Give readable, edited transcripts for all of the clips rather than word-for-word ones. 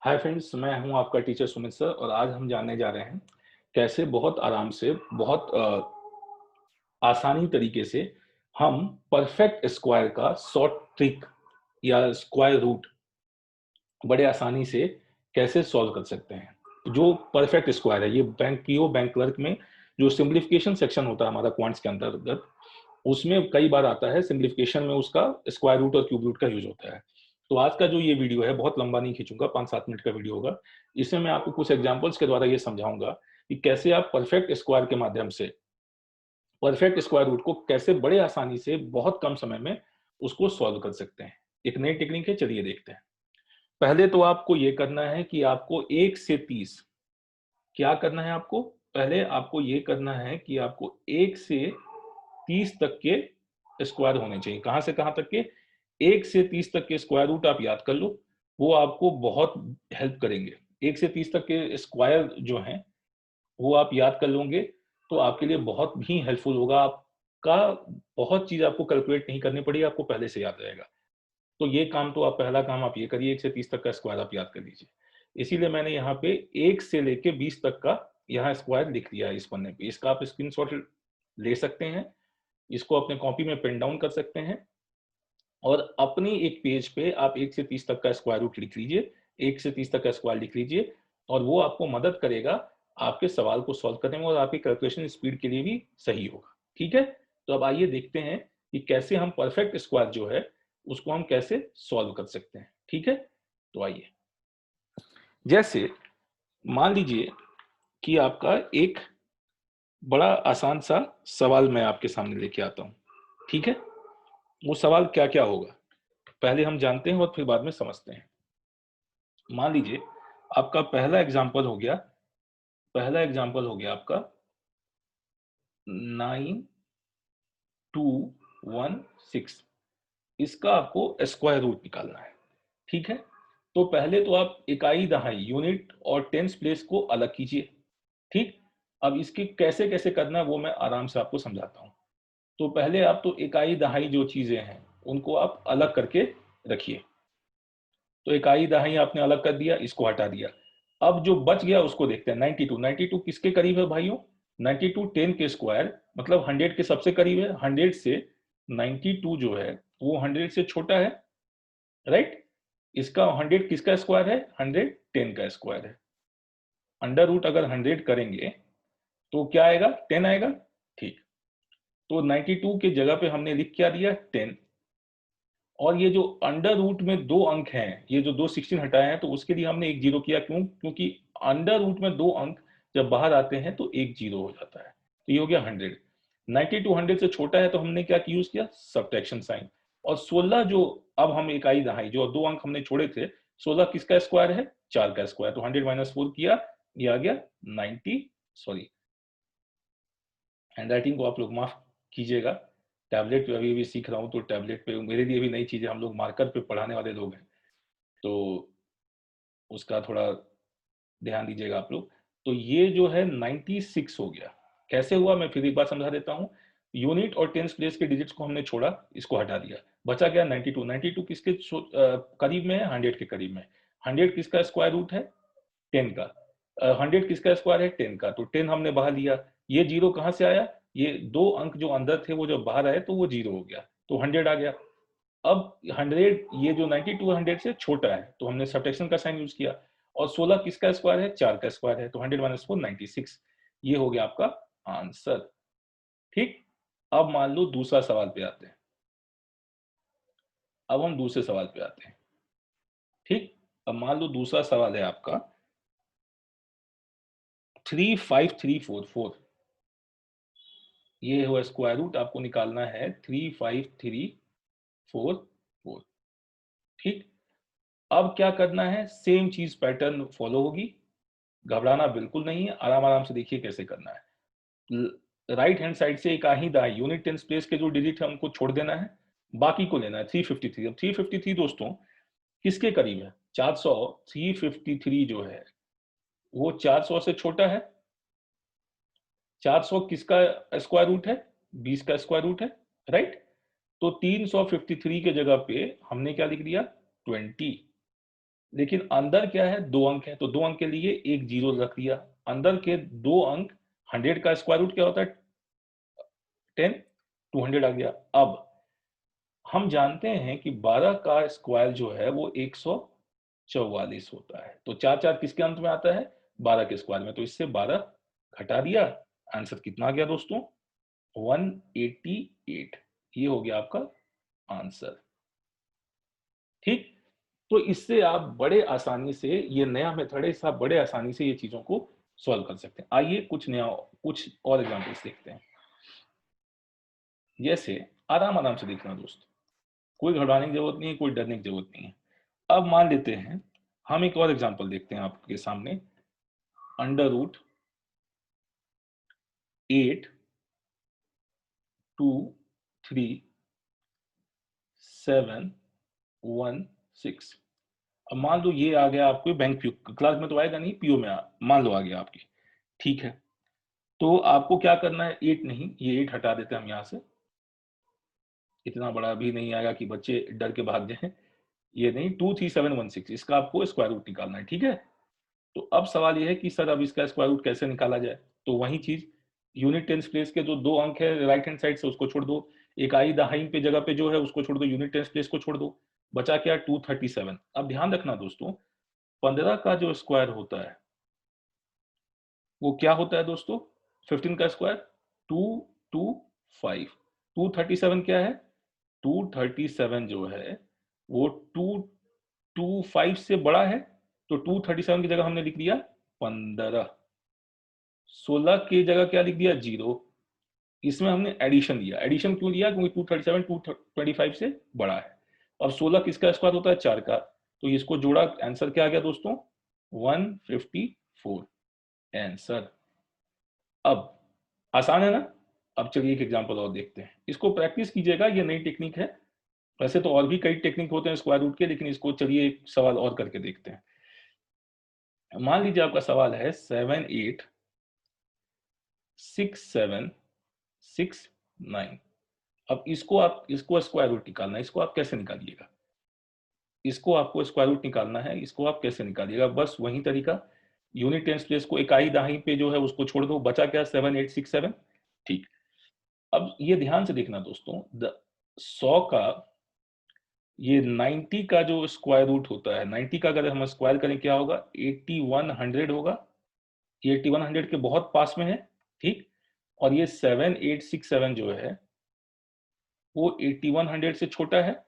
Hi friends, मैं हूं आपका टीचर सुमित सर और आज हम जानने जा रहे हैं कैसे बहुत आराम से बहुत आसानी तरीके से हम परफेक्ट स्क्वायर का शॉर्ट ट्रिक या स्क्वायर रूट बड़े आसानी से कैसे सॉल्व कर सकते हैं। जो परफेक्ट स्क्वायर है ये बैंक क्लर्क में जो सिंप्लीफिकेशन सेक्शन होता है हमारा क्वांट्स के अंतर्गत, उसमें कई बार आता है। सिंप्लीफिकेशन में उसका स्क्वायर रूट और क्यूब रूट का यूज होता है। तो आज का जो ये वीडियो है बहुत लंबा नहीं खींचूंगा, 5-7 मिनट का वीडियो होगा। इसमें मैं आपको कुछ एग्जांपल्स के द्वारा ये समझाऊंगा कि कैसे आप परफेक्ट स्क्वायर के माध्यम से परफेक्ट स्क्वायर रूट को कैसे बड़े आसानी से बहुत कम समय में उसको सॉल्व कर सकते हैं। एक नई टेक्निक है, चलिए देखते हैं। पहले तो आपको ये करना है कि आपको 1 से 30 क्या करना है। आपको पहले आपको ये करना है कि आपको 1 से 30 तक के स्क्वायर होने चाहिए। कहां से कहां तक के? 1 से 30 तक के स्क्वायर रूट आप याद कर लो, वो आपको बहुत हेल्प करेंगे। 1 से 30 तक के स्क्वायर जो हैं वो आप याद कर लोगे तो आपके लिए बहुत ही हेल्पफुल होगा। आपका बहुत चीज आपको कैलकुलेट नहीं करनी पड़ेगी, आपको पहले से याद रहेगा। तो ये काम तो आप पहला काम आप ये करिए, 1 से 30 तक का स्क्वायर आप याद कर लीजिए। इसीलिए मैंने यहाँ पे 1 से लेके 20 तक का यहाँ स्क्वायर लिख दिया है इस पन्ने पे। इसका आप स्क्रीनशॉट ले सकते हैं, इसको अपने कॉपी में पेन डाउन कर सकते हैं और अपनी एक पेज पे आप 1 से 30 तक का स्क्वायर रूट लिख लीजिए। 1 से 30 तक का स्क्वायर लिख लीजिए और वो आपको मदद करेगा आपके सवाल को सॉल्व करने में और आपकी कैलकुलेशन स्पीड के लिए भी सही होगा। ठीक है, तो अब आइए देखते हैं कि कैसे हम परफेक्ट स्क्वायर जो है उसको हम कैसे सॉल्व कर सकते हैं। ठीक है, तो आइए, जैसे मान लीजिए कि आपका एक बड़ा आसान सा सवाल मैं आपके सामने लेके आता हूं। ठीक है, वो सवाल क्या क्या होगा पहले हम जानते हैं और फिर बाद में समझते हैं। मान लीजिए आपका पहला एग्जांपल हो गया आपका 9216। इसका आपको स्क्वायर रूट निकालना है। ठीक है, तो पहले तो आप इकाई दहाई यूनिट और टेंस प्लेस को अलग कीजिए। ठीक, अब इसकी कैसे कैसे करना है वो मैं आराम से आपको समझाता हूं। तो पहले आप तो इकाई दहाई जो चीजें हैं उनको आप अलग करके रखिए। तो इकाई दहाई आपने अलग कर दिया, इसको हटा दिया। अब जो बच गया उसको देखते हैं। 92 किसके करीब है भाइयों? 92 10 के स्क्वायर मतलब 100 के सबसे करीब है। 100 से 92 जो है वो 100 से छोटा है, राइट। इसका 100 किसका स्क्वायर है? 100 10 का स्क्वायर है। अंडर रूट अगर 100 करेंगे तो क्या आएगा? 10 आएगा। ठीक, तो 92 के जगह पे हमने लिख क्या दिया? 10। और ये जो अंडर रूट में दो अंक हैं, ये जो दो 16 हटाए हैं तो उसके लिए हमने एक जीरो किया। क्यों? क्योंकि अंडर रूट में दो अंक जब बाहर आते हैं तो एक जीरो हो जाता है। तो ये हो गया 100। 92 100 से छोटा है तो हमने क्या यूज किया? Subtraction sign. और 16 जो अब हम इकाई दहाई जो दो अंक हमने छोड़े थे, 16 किसका स्क्वायर है? 4 का स्क्वायर। तो 100 माइनस 4 किया, ये आ गया 90। सॉरी, हैंडराइटिंग को आप लोग माफ कीजिएगा। टैबलेट पे अभी अभी सीख रहा हूँ तो टैबलेट पे मेरे लिए भी नई चीजें, हम लोग मार्कर पे पढ़ाने वाले लोग हैं तो उसका थोड़ा ध्यान दीजिएगा आप लोग। तो ये जो है 96 हो गया। कैसे हुआ मैं फिर एक बार समझा देता हूँ। यूनिट और टेंस प्लेस के डिजिट्स को हमने छोड़ा, इसको हटा दिया, बचा गया 92। 92 किसके करीब में है? 100 के करीब में। 100 किसका स्क्वायर रूट है? 10 का। 100 किसका स्क्वायर है? 10 का। तो 10 हमने बाहर लिया। ये जीरो कहां से आया? ये दो अंक जो अंदर थे वो जब बाहर आए तो वो जीरो हो गया, तो 100 आ गया। अब 100 ये जो 92 100 से छोटा है तो हमने सब्ट्रैक्शन का साइन यूज किया। और 16 किसका स्क्वायर है? 4 का स्क्वायर है। तो 100 माइनस 4 96। ये हो गया आपका आंसर। ठीक, अब मान लो दूसरा सवाल पे आते हैं। अब हम दूसरे सवाल पे आते हैं। ठीक, अब मान लो दूसरा सवाल है आपका 35344। ये हुआ स्क्वायर रूट, आपको निकालना है 35344। ठीक, अब क्या करना है? सेम चीज पैटर्न फॉलो होगी। घबराना बिल्कुल नहीं है, आराम आराम से देखिए कैसे करना है। राइट हैंड साइड से एक ही दाएं यूनिट टेंस प्लेस के जो डिजिट है उनको छोड़ देना है, बाकी को लेना है 353। अब 353 दोस्तों किसके करीब है? 400। 353 जो है वो 400 से छोटा है। 400 किसका स्क्वायर रूट है? 20 का स्क्वायर रूट है, राइट। तो 353 के जगह पे हमने क्या लिख दिया? 20। लेकिन अंदर क्या है, 2 अंक है, तो 2 अंक के लिए एक जीरो रख दिया। अंदर के 2 अंक, 100 का स्क्वायर रूट क्या होता है? 10, 200 आ गया। अब हम जानते हैं कि 12 का स्क्वायर जो है वो 144 होता है। तो 4 किसके अंत में आता है? 12 के स्क्वायर में। तो इससे 12 घटा दिया। आंसर कितना आ गया दोस्तों? 188। ये हो गया आपका आंसर। ठीक। तो इससे आप बड़े आसानी से, ये नया मेथड है, इससे आप बड़े आसानी से ये चीजों को सॉल्व कर सकते हैं। आइए कुछ और एग्जांपल्स देखते हैं। जैसे आराम आराम से देखना दोस्त, कोई घबराने की जरूरत नहीं है, कोई डरने की जरूरत नहीं है। अब मान लेते हैं, हम एक और एग्जांपल देखते हैं आपके सामने। Under root 8 2 3 7 1 6। अब मान लो ये आ गया आपको बैंक पीओ, क्लास में तो आएगा नहीं, पीओ में मान लो आ गया आपकी। ठीक है, तो आपको क्या करना है, 8 नहीं, ये 8 हटा देते हैं हम यहाँ से। इतना बड़ा भी नहीं आएगा कि बच्चे डर के भाग जाएं। ये नहीं, 23716, इसका आपको स्क्वायर रूट निकालना है। ठीक है, तो अब सवाल ये है कि सर अब इसका स्क्वायर रूट कैसे निकाला जाए? तो वही चीज, यूनिट टेंस प्लेस के जो 2 अंक है राइट हैंड साइड से, उसको छोड़ दो। एक आई दहाई पे जगह पे जो है उसको छोड़ दो, यूनिट टेंस प्लेस को छोड़ दो। बचा क्या? 237। अब ध्यान रखना दोस्तों, 15 का जो स्क्वायर होता है वो क्या होता है दोस्तों? 15 का स्क्वायर 225। 237 क्या है? 237 जो है वो 225 से बड़ा है, तो 237 की जगह हमने लिख दिया 15। 16 की जगह क्या लिख दिया? 0। इसमें हमने एडिशन दिया। एडिशन क्यों दिया? क्योंकि 237 225 से बड़ा है। और 16 किसका स्क्वायर होता है? 4 का। तो इसको जोड़ा, आंसर क्या आ गया दोस्तों? 154 आंसर। अब आसान है ना? अब चलिए एक एग्जांपल और देखते हैं, इसको प्रैक्टिस कीजिएगा, ये नई टेक्निक है। वैसे तो और भी कई टेक्निक होते हैं स्क्वायर रूट के, लेकिन इसको चलिए एक सवाल और करके देखते हैं। मान लीजिए आपका सवाल है 786769। अब इसको स्क्वायर रूट निकालना है। इसको आप कैसे निकालिएगा? इसको आपको स्क्वायर रूट निकालना है, इसको आप कैसे निकालिएगा? बस वही तरीका, यूनिट टेंस प्लेस को इकाई दहाई पे जो है उसको छोड़ दो। बचा क्या? 7867। ठीक। अब ये ध्यान से देखना दोस्तों, 100 का, ये 90 का जो स्क्वायर रूट होता है, 90 का अगर हम स्क्वायर करें क्या होगा? 8100 होगा। ये 8100 के बहुत पास में है। ठीक। और ये 7867 जो है वो 8100 से छोटा है।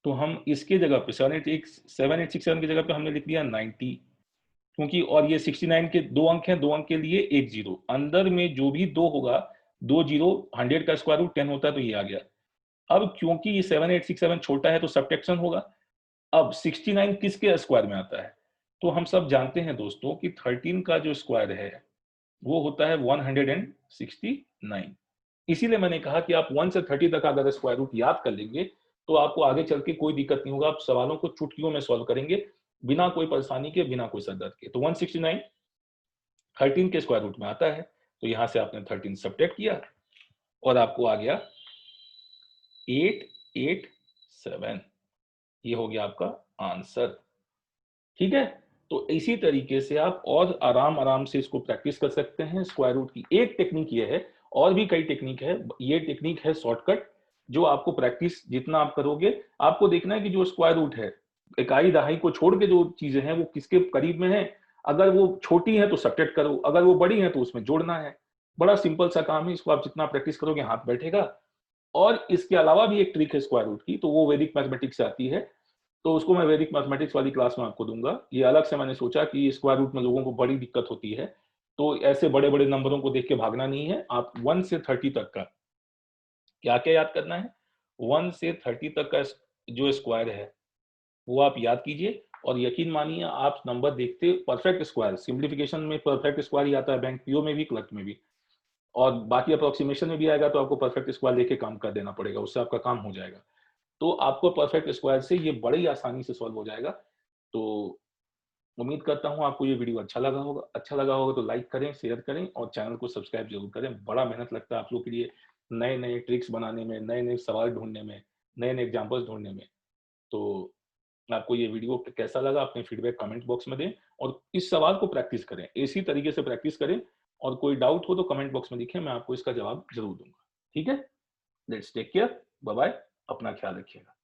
तो हम इसके जगह पे 7867 की जगह पे हमने लिख दिया 90। क्योंकि और ये 69 के 2 अंक हैं, 2 अंक के लिए एक जीरो, अंदर में जो भी 2 होगा, 2 जीरो, 100 का स्क्वायर रूट 10 होता है, तो ये आ गया। अब क्योंकि ये 7867 छोटा है तो सब्ट्रैक्शन होगा। अब 69 किसके स्क्वायर में आता है? तो हम सब जानते हैं दोस्तों कि 13 का जो स्क्वायर है वो होता है 169। इसीलिए मैंने कहा कि आप 1 से 30 तक अगर स्क्वायर रूट याद कर लेंगे तो आपको आगे चल के कोई दिक्कत नहीं होगा। आप सवालों को चुटकियों में सॉल्व करेंगे, बिना कोई परेशानी के, बिना कोई सरदर्द के। तो 169 13 के स्क्वायर रूट में आता है, तो यहां से आपने 13 सब्ट्रैक्ट किया और आपको आ गया 887। ये हो गया आपका आंसर। ठीक है, तो इसी तरीके से आप और आराम आराम से इसको प्रैक्टिस कर सकते हैं। स्क्वायर रूट की एक टेक्निक ये है, और भी कई टेक्निक है। ये टेक्निक है शॉर्टकट, जो आपको प्रैक्टिस जितना आप करोगे, आपको देखना है कि जो स्क्वायर रूट है, इकाई दहाई को छोड़ के जो चीजें हैं वो किसके करीब में है। अगर वो छोटी है तो सब्ट्रैक्ट करो, अगर वो बड़ी है तो उसमें जोड़ना है। बड़ा सिंपल सा काम है, इसको आप जितना प्रैक्टिस करोगे हाथ बैठेगा। और इसके अलावा भी एक ट्रिक है स्क्वायर रूट की, तो वो वैदिक मैथमेटिक्स से आती है। तो उसको मैं वैदिक मैथमेटिक्स वाली क्लास में आपको दूंगा। ये अलग से मैंने सोचा कि स्क्वायर रूट में लोगों को बड़ी दिक्कत होती है, तो ऐसे बड़े बड़े नंबरों को देख के भागना नहीं है। आप 1 से 30 तक का क्या क्या याद करना है, 1 से 30 तक का जो स्क्वायर है वो आप याद कीजिए। और यकीन मानिए, आप नंबर देखते, परफेक्ट स्क्वायर, सिंप्लीफिकेशन में परफेक्ट स्क्वायर ही आता है, बैंक पीओ में भी, क्लर्क में भी, और बाकी अप्रोक्सीमेशन में भी आएगा। तो आपको परफेक्ट स्क्वायर लेके काम कर देना पड़ेगा, उससे आपका काम हो जाएगा। तो आपको परफेक्ट स्क्वायर से ये बड़ी आसानी से सॉल्व हो जाएगा। तो उम्मीद करता हूँ आपको ये वीडियो अच्छा लगा होगा। अच्छा लगा होगा तो लाइक करें, शेयर करें और चैनल को सब्सक्राइब जरूर करें। बड़ा मेहनत लगता है आप लोग के लिए, नए नए ट्रिक्स बनाने में, नए नए सवाल ढूंढने में, नए नए एग्जाम्पल्स ढूंढने में। तो आपको ये वीडियो कैसा लगा, अपने फीडबैक कमेंट बॉक्स में दें और इस सवाल को प्रैक्टिस करें, इसी तरीके से प्रैक्टिस करें और कोई डाउट हो तो कमेंट बॉक्स में लिखें, मैं आपको इसका जवाब ज़रूर दूँगा। ठीक है? लेट्स टेक केयर, बाय-बाय, अपना ख्याल रखिएगा।